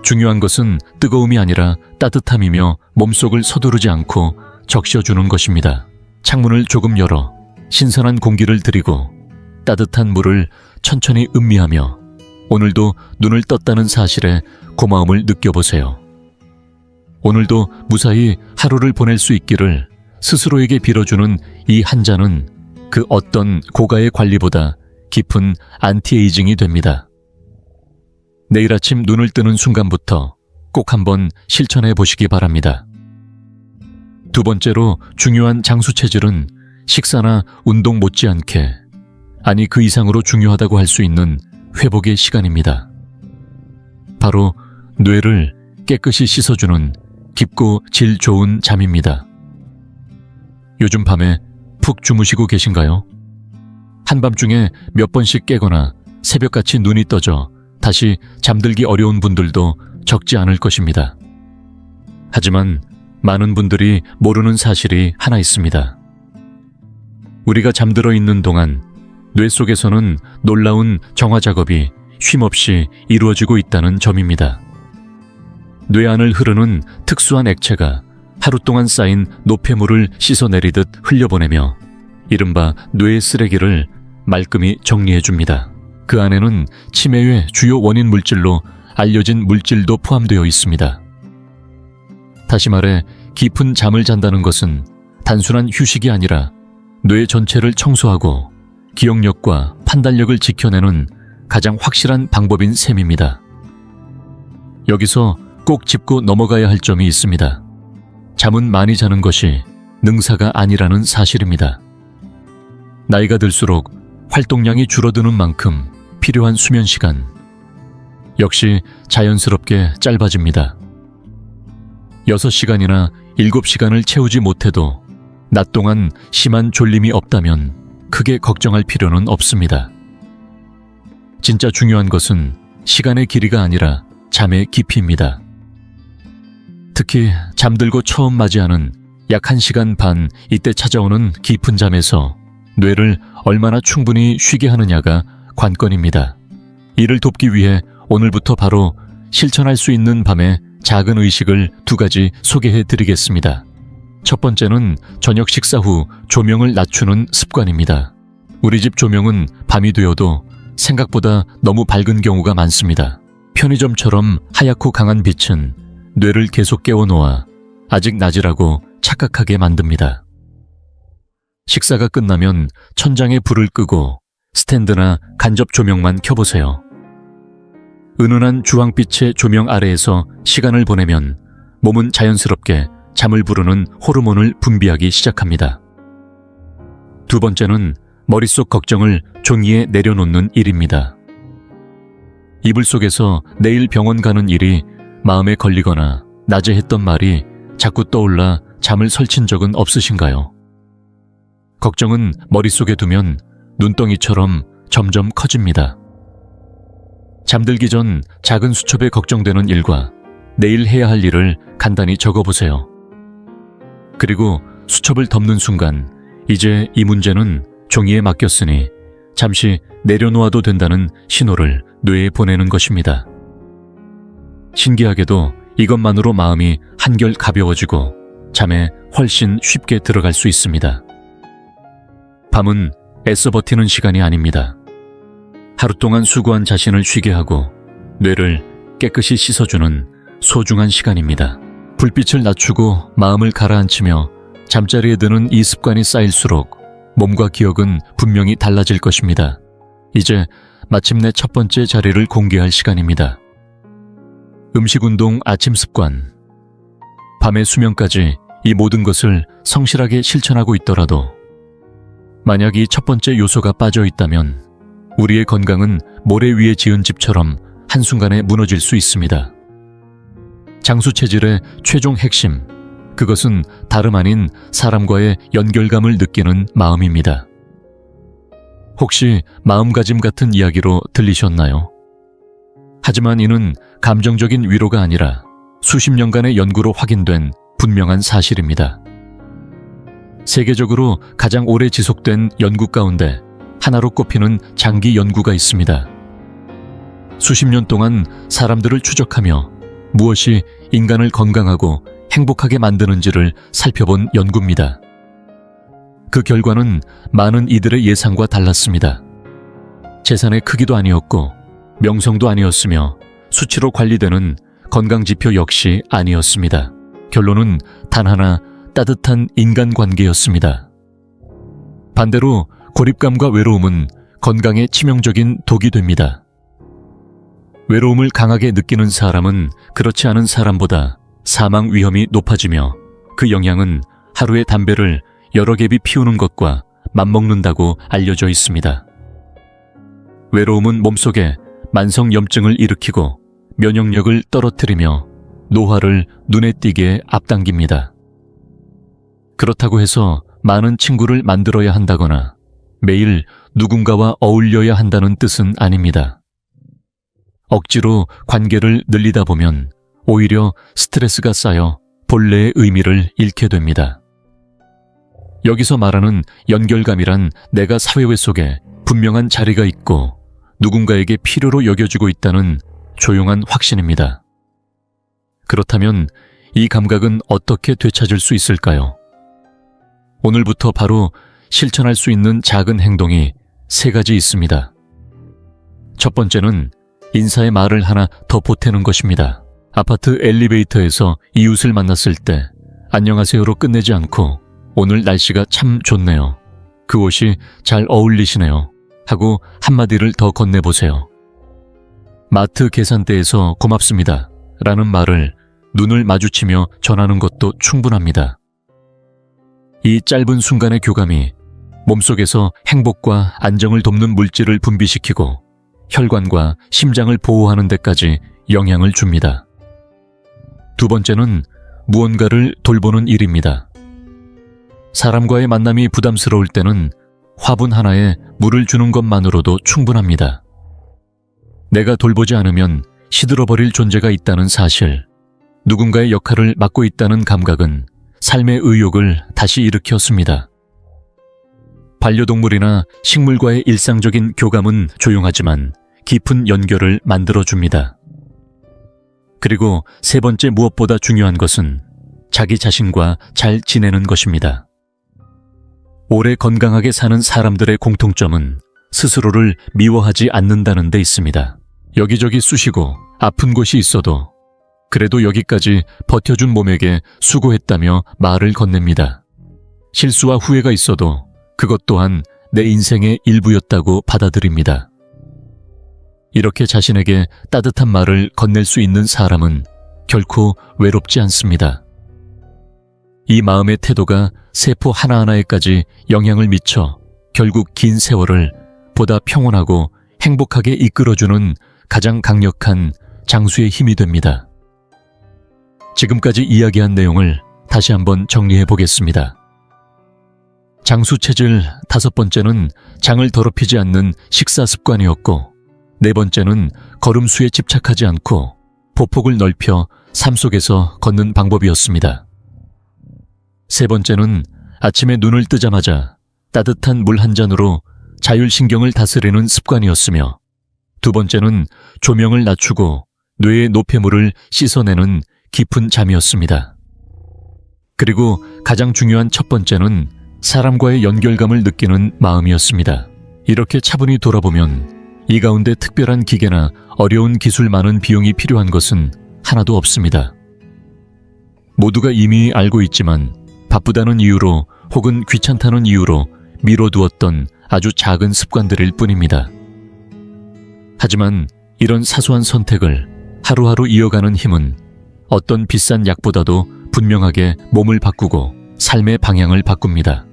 중요한 것은 뜨거움이 아니라 따뜻함이며 몸속을 서두르지 않고 적셔주는 것입니다. 창문을 조금 열어 신선한 공기를 들이고 따뜻한 물을 천천히 음미하며 오늘도 눈을 떴다는 사실에 고마움을 느껴보세요. 오늘도 무사히 하루를 보낼 수 있기를 스스로에게 빌어주는 이 한 잔은 그 어떤 고가의 관리보다 깊은 안티에이징이 됩니다. 내일 아침 눈을 뜨는 순간부터 꼭 한번 실천해 보시기 바랍니다. 두 번째로 중요한 장수 체질은 식사나 운동 못지않게, 아니 그 이상으로 중요하다고 할 수 있는 회복의 시간입니다. 바로 뇌를 깨끗이 씻어주는 깊고 질 좋은 잠입니다. 요즘 밤에 푹 주무시고 계신가요? 한밤중에 몇 번씩 깨거나 새벽같이 눈이 떠져 다시 잠들기 어려운 분들도 적지 않을 것입니다. 하지만 많은 분들이 모르는 사실이 하나 있습니다. 우리가 잠들어 있는 동안 뇌 속에서는 놀라운 정화 작업이 쉼없이 이루어지고 있다는 점입니다. 뇌 안을 흐르는 특수한 액체가 하루 동안 쌓인 노폐물을 씻어내리듯 흘려보내며 이른바 뇌의 쓰레기를 말끔히 정리해줍니다. 그 안에는 치매의 주요 원인 물질로 알려진 물질도 포함되어 있습니다. 다시 말해 깊은 잠을 잔다는 것은 단순한 휴식이 아니라 뇌 전체를 청소하고 기억력과 판단력을 지켜내는 가장 확실한 방법인 셈입니다. 여기서 꼭 짚고 넘어가야 할 점이 있습니다. 잠은 많이 자는 것이 능사가 아니라는 사실입니다. 나이가 들수록 활동량이 줄어드는 만큼 필요한 수면 시간 역시 자연스럽게 짧아집니다. 6시간이나 7시간을 채우지 못해도 낮 동안 심한 졸림이 없다면 크게 걱정할 필요는 없습니다. 진짜 중요한 것은 시간의 길이가 아니라 잠의 깊이입니다. 특히 잠들고 처음 맞이하는 약 1시간 반 이때 찾아오는 깊은 잠에서 뇌를 얼마나 충분히 쉬게 하느냐가 관건입니다. 이를 돕기 위해 오늘부터 바로 실천할 수 있는 밤의 작은 의식을 2가지 소개해 드리겠습니다. 첫 번째는 저녁 식사 후 조명을 낮추는 습관입니다. 우리 집 조명은 밤이 되어도 생각보다 너무 밝은 경우가 많습니다. 편의점처럼 하얗고 강한 빛은 뇌를 계속 깨워놓아 아직 낮이라고 착각하게 만듭니다. 식사가 끝나면 천장에 불을 끄고 스탠드나 간접 조명만 켜보세요. 은은한 주황빛의 조명 아래에서 시간을 보내면 몸은 자연스럽게 잠을 부르는 호르몬을 분비하기 시작합니다. 두 번째는 머릿속 걱정을 종이에 내려놓는 일입니다. 이불 속에서 내일 병원 가는 일이 마음에 걸리거나 낮에 했던 말이 자꾸 떠올라 잠을 설친 적은 없으신가요? 걱정은 머릿속에 두면 눈덩이처럼 점점 커집니다. 잠들기 전 작은 수첩에 걱정되는 일과 내일 해야 할 일을 간단히 적어보세요. 그리고 수첩을 덮는 순간 이제 이 문제는 종이에 맡겼으니 잠시 내려놓아도 된다는 신호를 뇌에 보내는 것입니다. 신기하게도 이것만으로 마음이 한결 가벼워지고 잠에 훨씬 쉽게 들어갈 수 있습니다. 밤은 애써 버티는 시간이 아닙니다. 하루 동안 수고한 자신을 쉬게 하고 뇌를 깨끗이 씻어주는 소중한 시간입니다. 불빛을 낮추고 마음을 가라앉히며 잠자리에 드는 이 습관이 쌓일수록 몸과 기억은 분명히 달라질 것입니다. 이제 마침내 첫 번째 자리를 공개할 시간입니다. 음식, 운동, 아침 습관. 밤의 수면까지 이 모든 것을 성실하게 실천하고 있더라도 만약 이 첫 번째 요소가 빠져 있다면 우리의 건강은 모래 위에 지은 집처럼 한순간에 무너질 수 있습니다. 장수 체질의 최종 핵심, 그것은 다름 아닌 사람과의 연결감을 느끼는 마음입니다. 혹시 마음가짐 같은 이야기로 들리셨나요? 하지만 이는 감정적인 위로가 아니라 수십 년간의 연구로 확인된 분명한 사실입니다. 세계적으로 가장 오래 지속된 연구 가운데 하나로 꼽히는 장기 연구가 있습니다. 수십 년 동안 사람들을 추적하며 무엇이 인간을 건강하고 행복하게 만드는지를 살펴본 연구입니다. 그 결과는 많은 이들의 예상과 달랐습니다. 재산의 크기도 아니었고 명성도 아니었으며 수치로 관리되는 건강지표 역시 아니었습니다. 결론은 단 하나, 따뜻한 인간관계였습니다. 반대로 고립감과 외로움은 건강에 치명적인 독이 됩니다. 외로움을 강하게 느끼는 사람은 그렇지 않은 사람보다 사망 위험이 높아지며 그 영향은 하루에 담배를 여러 갭이 피우는 것과 맞먹는다고 알려져 있습니다. 외로움은 몸속에 만성염증을 일으키고 면역력을 떨어뜨리며 노화를 눈에 띄게 앞당깁니다. 그렇다고 해서 많은 친구를 만들어야 한다거나 매일 누군가와 어울려야 한다는 뜻은 아닙니다. 억지로 관계를 늘리다 보면 오히려 스트레스가 쌓여 본래의 의미를 잃게 됩니다. 여기서 말하는 연결감이란 내가 사회외 속에 분명한 자리가 있고 누군가에게 필요로 여겨지고 있다는 조용한 확신입니다. 그렇다면 이 감각은 어떻게 되찾을 수 있을까요? 오늘부터 바로 실천할 수 있는 작은 행동이 3가지 있습니다. 첫 번째는 인사의 말을 하나 더 보태는 것입니다. 아파트 엘리베이터에서 이웃을 만났을 때 안녕하세요로 끝내지 않고 오늘 날씨가 참 좋네요. 그 옷이 잘 어울리시네요. 하고 한마디를 더 건네보세요. 마트 계산대에서 고맙습니다. 라는 말을 눈을 마주치며 전하는 것도 충분합니다. 이 짧은 순간의 교감이 몸속에서 행복과 안정을 돕는 물질을 분비시키고 혈관과 심장을 보호하는 데까지 영향을 줍니다. 두 번째는 무언가를 돌보는 일입니다. 사람과의 만남이 부담스러울 때는 화분 하나에 물을 주는 것만으로도 충분합니다. 내가 돌보지 않으면 시들어버릴 존재가 있다는 사실, 누군가의 역할을 맡고 있다는 감각은 삶의 의욕을 다시 일으켰습니다. 반려동물이나 식물과의 일상적인 교감은 조용하지만 깊은 연결을 만들어줍니다. 그리고 세 번째, 무엇보다 중요한 것은 자기 자신과 잘 지내는 것입니다. 오래 건강하게 사는 사람들의 공통점은 스스로를 미워하지 않는다는 데 있습니다. 여기저기 쑤시고 아픈 곳이 있어도 그래도 여기까지 버텨준 몸에게 수고했다며 말을 건넵니다. 실수와 후회가 있어도 그것 또한 내 인생의 일부였다고 받아들입니다. 이렇게 자신에게 따뜻한 말을 건넬 수 있는 사람은 결코 외롭지 않습니다. 이 마음의 태도가 세포 하나하나에까지 영향을 미쳐 결국 긴 세월을 보다 평온하고 행복하게 이끌어주는 가장 강력한 장수의 힘이 됩니다. 지금까지 이야기한 내용을 다시 한번 정리해 보겠습니다. 장수 체질 5번째는 장을 더럽히지 않는 식사 습관이었고, 4번째는 걸음수에 집착하지 않고 보폭을 넓혀 삶 속에서 걷는 방법이었습니다. 3번째는 아침에 눈을 뜨자마자 따뜻한 물 한 잔으로 자율신경을 다스리는 습관이었으며, 2번째는 조명을 낮추고 뇌의 노폐물을 씻어내는 깊은 잠이었습니다. 그리고 가장 중요한 첫 번째는 사람과의 연결감을 느끼는 마음이었습니다. 이렇게 차분히 돌아보면 이 가운데 특별한 기계나 어려운 기술 많은 비용이 필요한 것은 하나도 없습니다. 모두가 이미 알고 있지만 바쁘다는 이유로 혹은 귀찮다는 이유로 미뤄두었던 아주 작은 습관들일 뿐입니다. 하지만 이런 사소한 선택을 하루하루 이어가는 힘은 어떤 비싼 약보다도 분명하게 몸을 바꾸고 삶의 방향을 바꿉니다.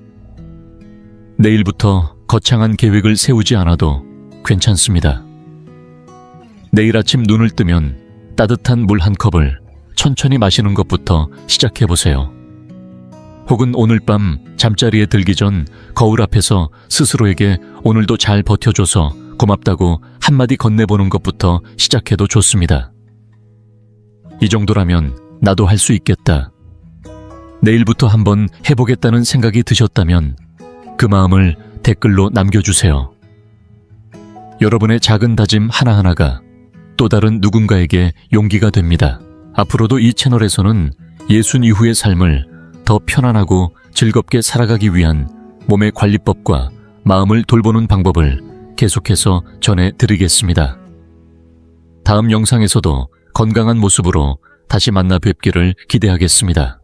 내일부터 거창한 계획을 세우지 않아도 괜찮습니다. 내일 아침 눈을 뜨면 따뜻한 물 한 컵을 천천히 마시는 것부터 시작해보세요. 혹은 오늘 밤 잠자리에 들기 전 거울 앞에서 스스로에게 오늘도 잘 버텨줘서 고맙다고 한마디 건네보는 것부터 시작해도 좋습니다. 이 정도라면 나도 할 수 있겠다. 내일부터 한번 해보겠다는 생각이 드셨다면 그 마음을 댓글로 남겨주세요. 여러분의 작은 다짐 하나하나가 또 다른 누군가에게 용기가 됩니다. 앞으로도 이 채널에서는 예순 이후의 삶을 더 편안하고 즐겁게 살아가기 위한 몸의 관리법과 마음을 돌보는 방법을 계속해서 전해드리겠습니다. 다음 영상에서도 건강한 모습으로 다시 만나 뵙기를 기대하겠습니다.